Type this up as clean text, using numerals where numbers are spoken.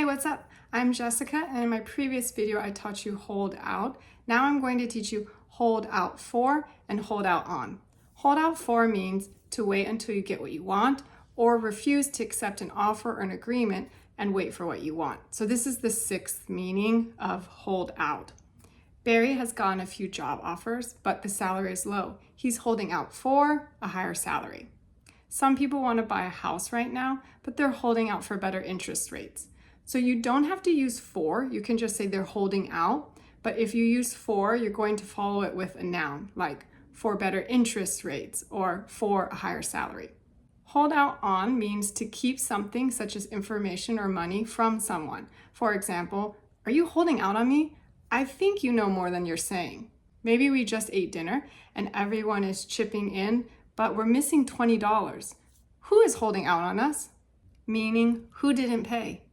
Hey, what's up? I'm Jessica, and in my previous video I taught you hold out. Now I'm going to teach you hold out for and hold out on. Hold out for means to wait until you get what you want or refuse to accept an offer or an agreement and wait for what you want. So this is the sixth meaning of hold out. Barry has gotten a few job offers, but the salary is low. He's holding out for a higher salary. Some people want to buy a house right now, but they're holding out for better interest rates. So you don't have to use for, you can just say they're holding out. But if you use for, you're going to follow it with a noun, like for better interest rates or for a higher salary. Hold out on means to keep something such as information or money from someone. For example, are you holding out on me? I think you know more than you're saying. Maybe we just ate dinner and everyone is chipping in, but we're missing $20. Who is holding out on us? Meaning, who didn't pay?